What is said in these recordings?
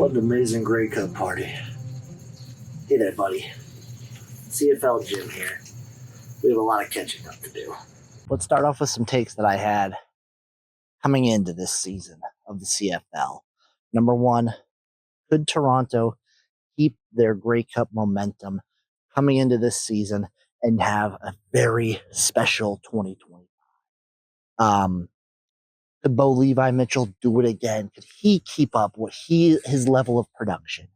What an amazing Grey Cup party. Hey there, buddy. CFL Jim here. We have a lot of catching up to do. Let's start off with some takes that I had coming into this season of the CFL. Number one, could Toronto keep their Grey Cup momentum coming into this season and have a very special 2020? Could Bo Levi Mitchell do it again? Could he keep up with his level of production?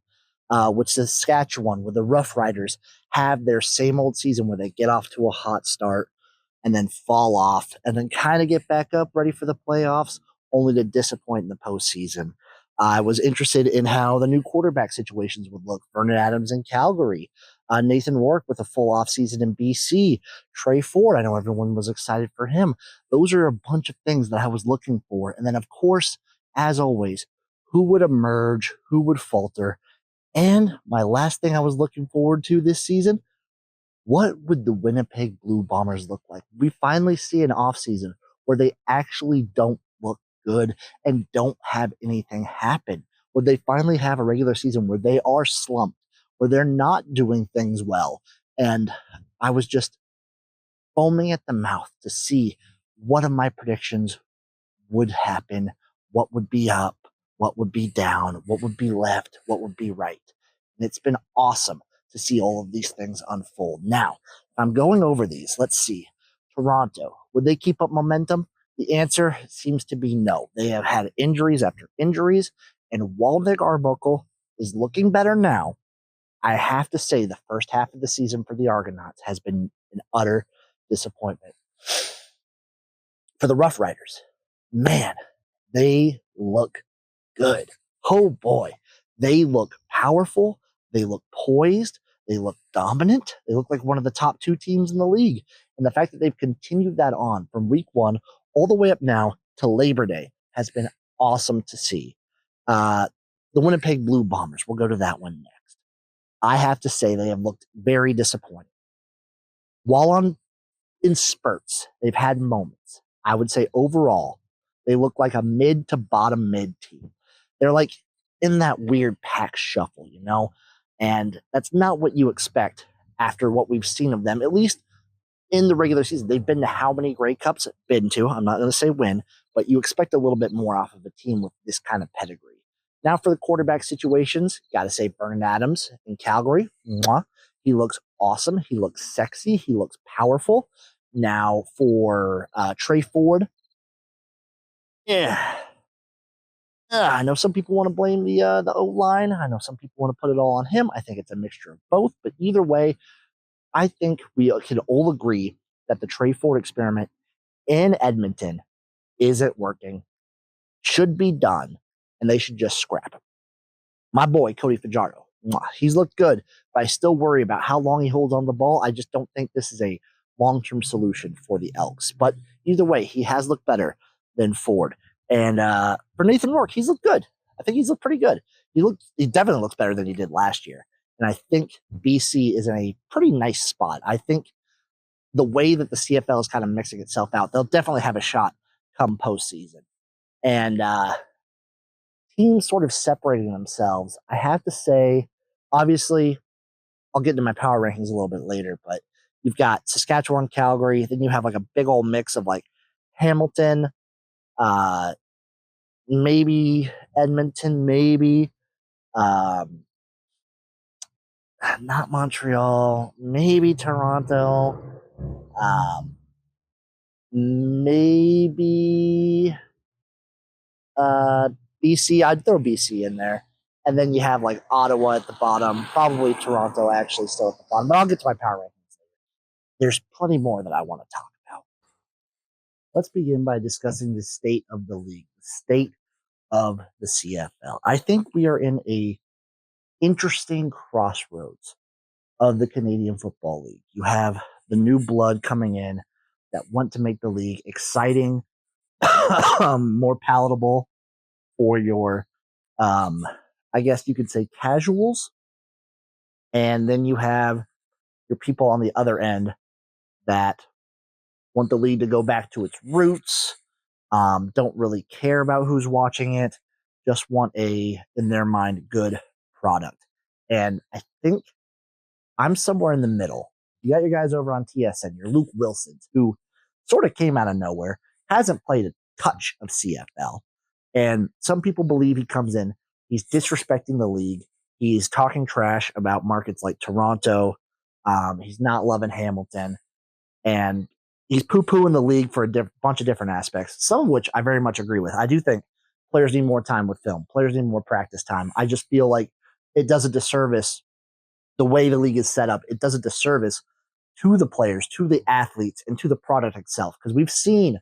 With Saskatchewan, where the Rough Riders have their same old season where they get off to a hot start and then fall off and then kind of get back up ready for the playoffs, only to disappoint in the postseason. I was interested in how the new quarterback situations would look. Vernon Adams in Calgary, Nathan Rourke with a full offseason in BC, Trey Ford. I know everyone was excited for him. Those are a bunch of things that I was looking for. And then, of course, as always, who would emerge? Who would falter? And my last thing I was looking forward to this season, what would the Winnipeg Blue Bombers look like? We finally see an offseason where they actually don't look good and don't have anything happen. Would they finally have a regular season where they are slumped, where they're not doing things well? And I was just foaming at the mouth to see what of my predictions would happen, what would be up, what would be down, what would be left, what would be right. And it's been awesome to see all of these things unfold. Now, if I'm going over these, let's see. Toronto, would they keep up momentum? The answer seems to be no. They have had injuries after injuries, and while Nick Arbuckle is looking better now, I have to say the first half of the season for the Argonauts has been an utter disappointment. For the Rough Riders, man, they look good. Oh boy, they look powerful. They look poised. They look dominant. They look like one of the top two teams in the league. And the fact that they've continued that on from week one all the way up now to Labor Day has been awesome to see. The Winnipeg Blue Bombers, we'll go to that one next. I have to say they have looked very disappointing. While in spurts, they've had moments. I would say overall, they look like a mid to bottom mid team. They're like in that weird pack shuffle, you know? And that's not what you expect after what we've seen of them, at least in the regular season. They've been to how many Grey Cups? Been to. I'm not going to say win, but you expect a little bit more off of a team with this kind of pedigree. Now for the quarterback situations, got to say Vernon Adams in Calgary. Mwah. He looks awesome. He looks sexy. He looks powerful. Now for Trey Ford, yeah. I know some people want to blame the O-line. I know some people want to put it all on him. I think it's a mixture of both. But either way, I think we can all agree that the Trey Ford experiment in Edmonton isn't working, should be done, and they should just scrap him. My boy, Cody Fajardo, he's looked good, but I still worry about how long he holds on the ball. I just don't think this is a long-term solution for the Elks. But either way, he has looked better than Ford. And for Nathan Rourke, he's looked good. I think he's looked pretty good. He definitely looks better than he did last year. And I think BC is in a pretty nice spot. I think the way that the CFL is kind of mixing itself out, they'll definitely have a shot come postseason. And teams sort of separating themselves, I have to say, obviously, I'll get into my power rankings a little bit later, but you've got Saskatchewan, Calgary, then you have like a big old mix of like Hamilton, maybe Edmonton, maybe not Montreal, maybe Toronto, maybe BC. I'd throw BC in there. And then you have like Ottawa at the bottom, probably Toronto actually still at the bottom. But I'll get to my power rankings later. There's plenty more that I want to talk about. Let's begin by discussing the state of the league, the state of the CFL. I think we are in a interesting crossroads of the Canadian Football League. You have the new blood coming in that want to make the league exciting, more palatable for your, I guess you could say, casuals. And then you have your people on the other end that want the league to go back to its roots, don't really care about who's watching it, just want in their mind, good product. And I think I'm somewhere in the middle. You got your guys over on TSN, your Luke Wilsons, who sort of came out of nowhere, hasn't played a touch of CFL. And some people believe he comes in, he's disrespecting the league. He's talking trash about markets like Toronto. He's not loving Hamilton. And he's poo pooing the league for a bunch of different aspects, some of which I very much agree with. I do think players need more time with film, players need more practice time. I just feel like it does a disservice the way the league is set up. It does a disservice to the players, to the athletes, and to the product itself. Because we've seen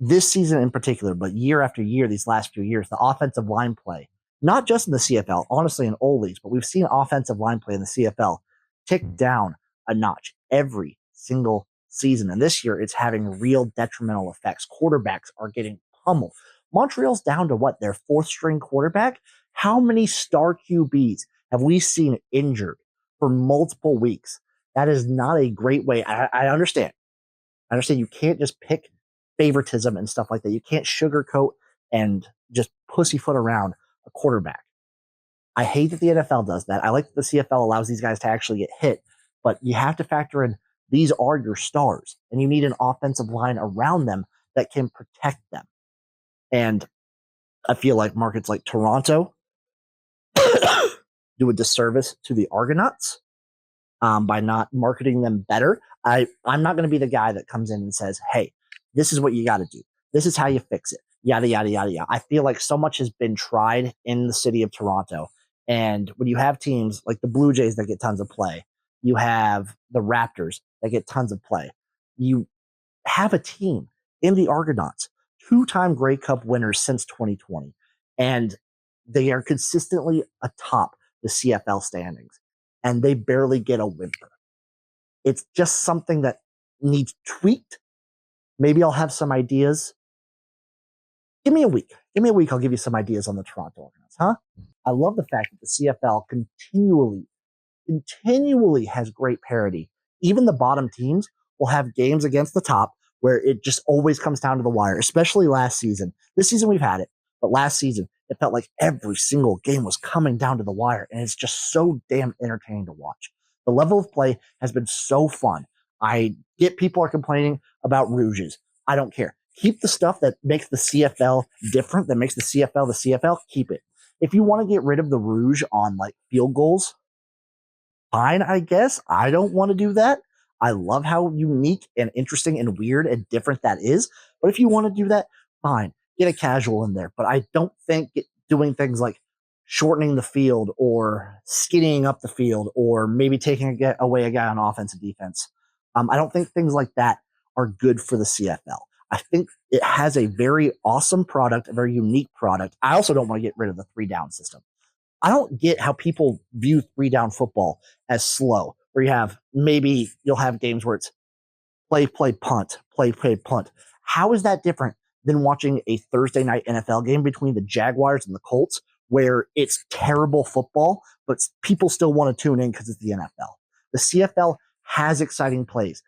this season in particular, but year after year, these last few years, the offensive line play, not just in the CFL, honestly, in all leagues, but we've seen offensive line play in the CFL tick down a notch every single season. And this year, it's having real detrimental effects. Quarterbacks are getting pummeled. Montreal's down to what, their fourth string quarterback? How many star QBs have we seen injured for multiple weeks? That is not a great way. I understand. I understand you can't just pick favoritism and stuff like that. You can't sugarcoat and just pussyfoot around a quarterback. I hate that the NFL does that. I like that the CFL allows these guys to actually get hit, but you have to factor in these are your stars, and you need an offensive line around them that can protect them. And I feel like markets like Toronto do a disservice to the Argonauts by not marketing them better. I'm not going to be the guy that comes in and says, hey, this is what you got to do. This is how you fix it. Yada, yada, yada, yada. I feel like so much has been tried in the city of Toronto. And when you have teams like the Blue Jays that get tons of play, you have the Raptors that get tons of play. You have a team in the Argonauts, two-time Grey Cup winners since 2020. And they are consistently atop the CFL standings. And they barely get a whimper. It's just something that needs tweaked. Maybe I'll have some ideas. Give me a week. Give me a week. I'll give you some ideas on the Toronto Argonauts, huh? I love the fact that the CFL continually has great parity. Even the bottom teams will have games against the top where it just always comes down to the wire, especially last season. This season we've had it, but last season it felt like every single game was coming down to the wire, and it's just so damn entertaining to watch. The level of play has been so fun. I get people are complaining about rouges. I don't care. Keep the stuff that makes the CFL different, that makes the CFL, keep it. If you want to get rid of the rouge on like field goals, fine, I guess. I don't want to do that. I love how unique and interesting and weird and different that is. But if you want to do that, fine. Get a casual in there. But I don't think doing things like shortening the field or skinnying up the field or maybe taking away a guy on offense and defense. I don't think things like that are good for the CFL. I think it has a very awesome product, a very unique product. I also don't want to get rid of the 3-down system. I don't get how people view 3-down football as slow, where you'll have games where it's play, punt, play, punt. How is that different than watching a Thursday night NFL game between the Jaguars and the Colts, where it's terrible football, but people still want to tune in because it's the NFL? The CFL has exciting plays.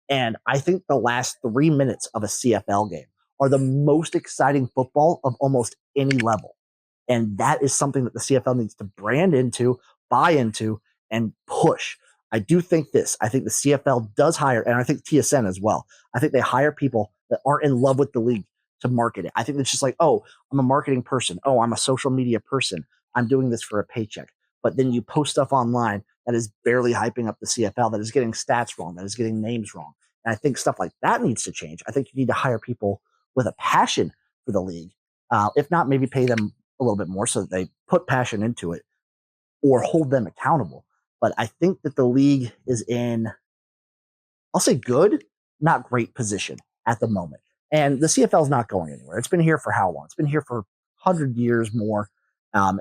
And I think the last 3 minutes of a CFL game are the most exciting football of almost any level. And that is something that the CFL needs to brand into, buy into, and push. I do think this. I think the CFL does hire, and I think TSN as well. I think they hire people that aren't in love with the league to market it. I think it's just like, oh, I'm a marketing person. Oh, I'm a social media person. I'm doing this for a paycheck. But then you post stuff online that is barely hyping up the CFL, that is getting stats wrong, that is getting names wrong. And I think stuff like that needs to change. I think you need to hire people with a passion for the league. If not, maybe pay them a little bit more so that they put passion into it or hold them accountable. But I think that the league is in, I'll say good, not great position at the moment. And the CFL is not going anywhere. It's been here for how long? It's been here for 100 years more.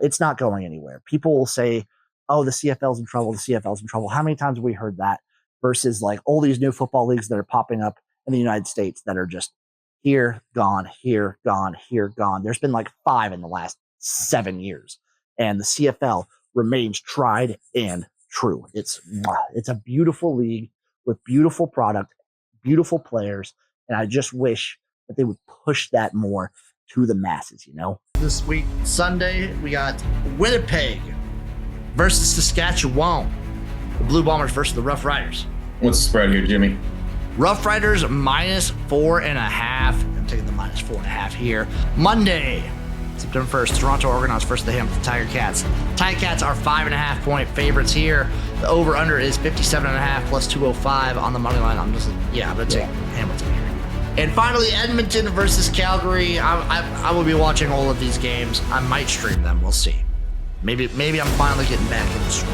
It's not going anywhere. People will say, oh, the CFL's in trouble. The CFL's in trouble. How many times have we heard that versus like all these new football leagues that are popping up in the United States that are just here, gone, here, gone, here, gone. There's been like 5 in the last 7 years. And the CFL remains tried and true. It's a beautiful league with beautiful product, beautiful players. And I just wish that they would push that more to the masses, you know? this week. Sunday, we got Winnipeg versus Saskatchewan. The Blue Bombers versus the Rough Riders. What's the spread here, Jimmy? Rough Riders -4.5. I'm taking the -4.5 here. Monday, September 1st, Toronto Argonauts versus the Hamilton Tiger Cats. Tiger Cats are 5.5 point favorites here. The over-under is 57.5 plus 205 on the money line. I'm going to take Hamilton here. And finally, Edmonton versus Calgary. I will be watching all of these games. I might stream them. We'll see. Maybe I'm finally getting back in the stream.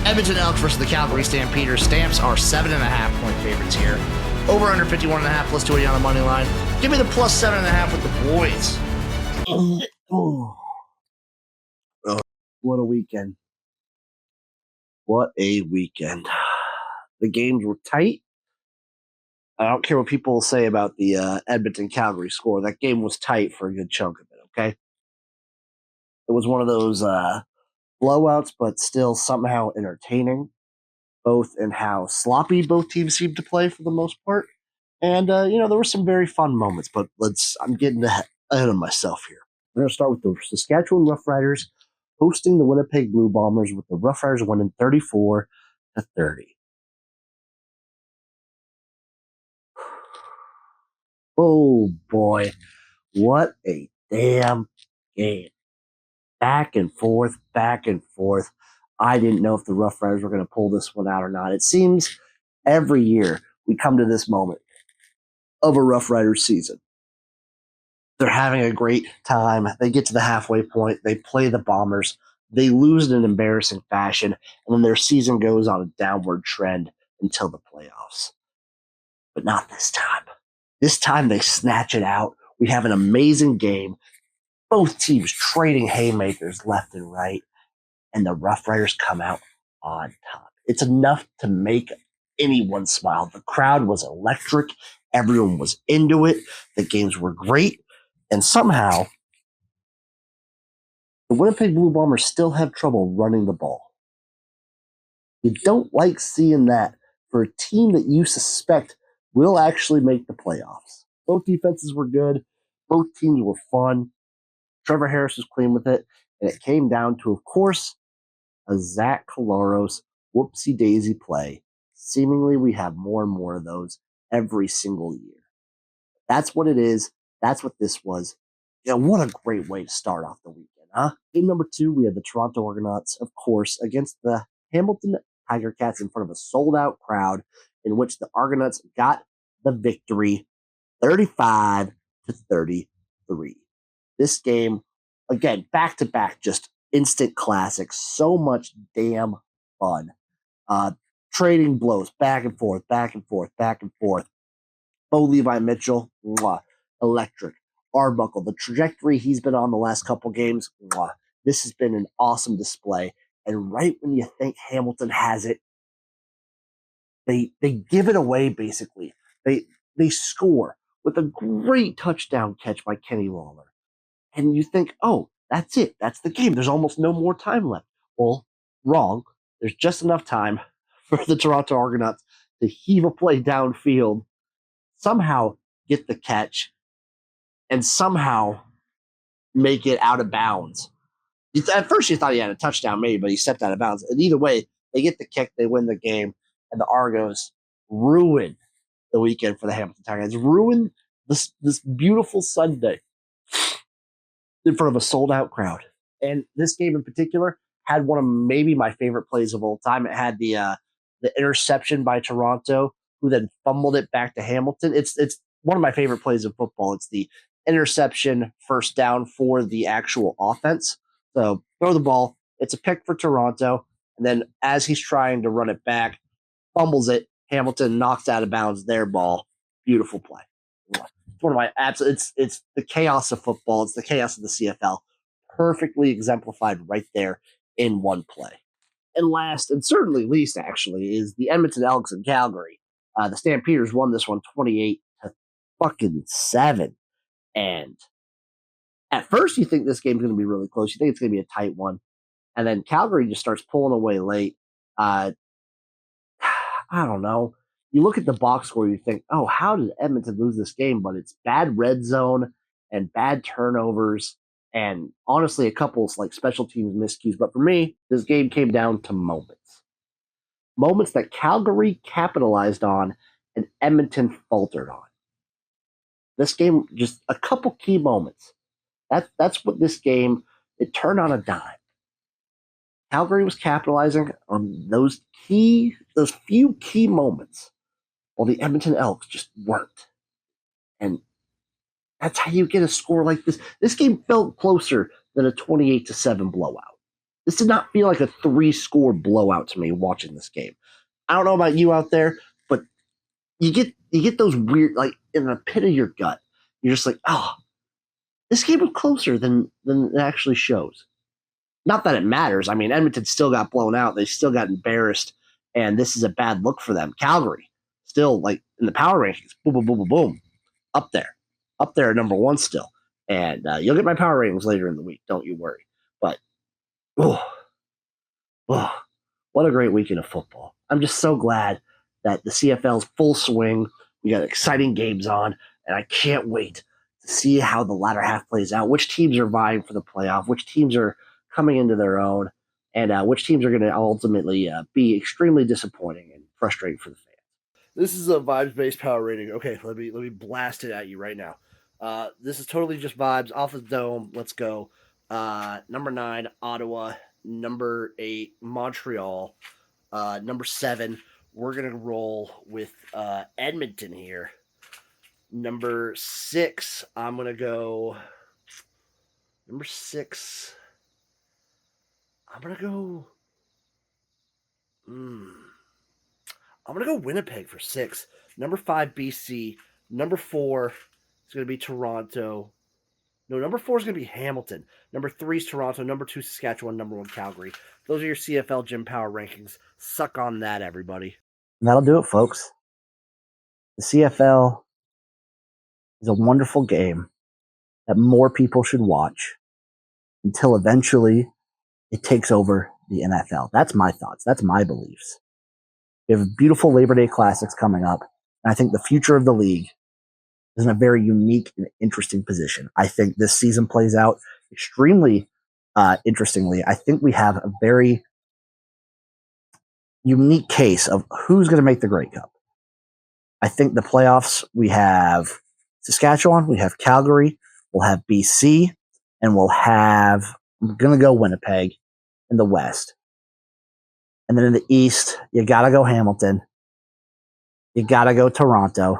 Edmonton Elks versus the Calgary Stampeders. Stamps are 7.5 point favorites here. Over under 51.5 plus 280 on the money line. Give me the plus 7.5 with the boys. Oh, what a weekend. What a weekend. The games were tight. I don't care what people say about the Edmonton-Calgary score. That game was tight for a good chunk of it, okay? It was one of those blowouts, but still somehow entertaining, both in how sloppy both teams seemed to play for the most part. And, there were some very fun moments, but I'm getting ahead of myself here. We're going to start with the Saskatchewan Roughriders hosting the Winnipeg Blue Bombers, with the Roughriders winning 34-30. Oh boy, what a damn game. Back and forth, back and forth. I didn't know if the Roughriders were going to pull this one out or not. It seems every year we come to this moment of a Roughriders season. They're having a great time. They get to the halfway point. They play the Bombers. They lose in an embarrassing fashion, and then their season goes on a downward trend until the playoffs. But not this time. This time they snatch it out. We have an amazing game. Both teams trading haymakers left and right, and the Rough Riders come out on top. It's enough to make anyone smile. The crowd was electric. Everyone was into it. The games were great. And somehow, the Winnipeg Blue Bombers still have trouble running the ball. You don't like seeing that for a team that you suspect will actually make the playoffs. Both defenses were good. Both teams were fun. Trevor Harris was clean with it. And it came down to, of course, a Zach Collaros whoopsie-daisy play. Seemingly, we have more and more of those every single year. That's what it is. That's what this was. What a great way to start off the weekend, huh? Game number 2, we had the Toronto Argonauts, of course, against the Hamilton Tiger Cats in front of a sold-out crowd, in which the Argonauts got the victory 35-33. This game, again, back-to-back, just instant classics. So much damn fun. Trading blows back and forth, back and forth, back and forth. Bo Levi Mitchell, electric. Arbuckle, the trajectory he's been on the last couple games, this has been an awesome display. And right when you think Hamilton has it, they give it away, basically. They score with a great touchdown catch by Kenny Lawler. And you think, oh, that's it. That's the game. There's almost no more time left. Well, wrong. There's just enough time for the Toronto Argonauts to heave a play downfield, somehow get the catch, and somehow make it out of bounds. At first, you thought he had a touchdown, maybe, but he stepped out of bounds. And either way, they get the kick, they win the game, and the Argos ruin the weekend for the Hamilton Tigers. Ruin this beautiful Sunday in front of a sold-out crowd. And this game in particular had one of maybe my favorite plays of all time. It had the interception by Toronto, who then fumbled it back to Hamilton. It's one of my favorite plays of football. It's the interception first down for the actual offense. So throw the ball. It's a pick for Toronto. And then as he's trying to run it back, fumbles it. Hamilton knocks out of bounds their ball. Beautiful play. It's one of my absolute. It's the chaos of football. It's the chaos of the CFL. Perfectly exemplified right there in one play. And last, and certainly least, actually, is the Edmonton Elks in Calgary. The Stampeders won this one 28-7. And at first, you think this game's going to be really close. You think it's going to be a tight one. And then Calgary just starts pulling away late. I don't know. You look at the box score, you think, oh, how did Edmonton lose this game? But it's bad red zone and bad turnovers and honestly, a couple like special teams miscues. But for me, this game came down to moments that Calgary capitalized on and Edmonton faltered on. This game, just a couple key moments. That's what this game, it turned on a dime. Calgary was capitalizing on those few key moments, while the Edmonton Elks just weren't. And that's how you get a score like this. This game felt closer than a 28-7 blowout. This did not feel like a 3-score blowout to me watching this game. I don't know about you out there, but you get those weird, like, in the pit of your gut. You're just like, oh, this game was closer than it actually shows. Not that it matters. I mean, Edmonton still got blown out. They still got embarrassed, and this is a bad look for them. Calgary, still, like, in the power rankings, boom, boom, boom, boom, boom, up there at number 1 still. And you'll get my power ratings later in the week. Don't you worry. But, oh, what a great weekend of football. I'm just so glad that the CFL's full swing. We got exciting games on, and I can't wait to see how the latter half plays out, which teams are vying for the playoff, which teams are coming into their own, and which teams are going to ultimately be extremely disappointing and frustrating for the fans. This is a vibes-based power rating. Okay, let me blast it at you right now. This is totally just vibes off the dome. Let's go. Number 9, Ottawa. Number 8, Montreal. Number 7, we're going to roll with Edmonton here. Number 6, I'm going to go. Number 6, I'm going to go. I'm going to go Winnipeg for 6. Number 5, BC. Number 4 is going to be Toronto. No, number 4 is going to be Hamilton. Number 3 is Toronto. Number 2, Saskatchewan. Number 1, Calgary. Those are your CFL Jim Power rankings. Suck on that, everybody. And that'll do it, folks. The CFL is a wonderful game that more people should watch until eventually it takes over the NFL. That's my thoughts. That's my beliefs. We have beautiful Labor Day Classics coming up, and I think the future of the league is in a very unique and interesting position. I think this season plays out extremely interestingly. I think we have a very unique case of who's going to make the Grey Cup. I think the playoffs, we have Saskatchewan, we have Calgary, we'll have BC, and we'll have, I'm going to go Winnipeg in the West. And then in the East, you got to go Hamilton. You got to go Toronto.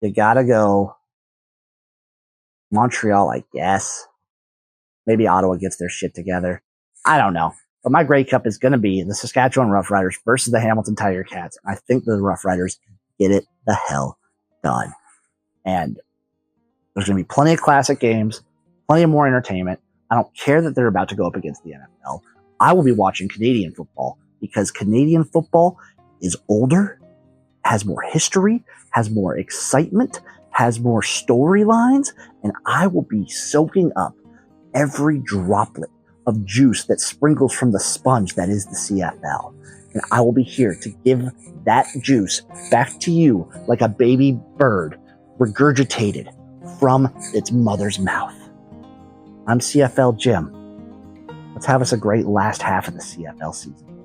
You got to go Montreal, I guess. Maybe Ottawa gets their shit together. I don't know. But my Grey Cup is going to be the Saskatchewan Roughriders versus the Hamilton Tiger Cats. I think the Roughriders get it the hell done. And there's going to be plenty of classic games, plenty of more entertainment. I don't care that they're about to go up against the NFL. I will be watching Canadian football because Canadian football is older, has more history, has more excitement, has more storylines, and I will be soaking up every droplet of juice that sprinkles from the sponge that is the CFL. And I will be here to give that juice back to you like a baby bird regurgitated from its mother's mouth. I'm CFL Jim. Let's have us a great last half of the CFL season.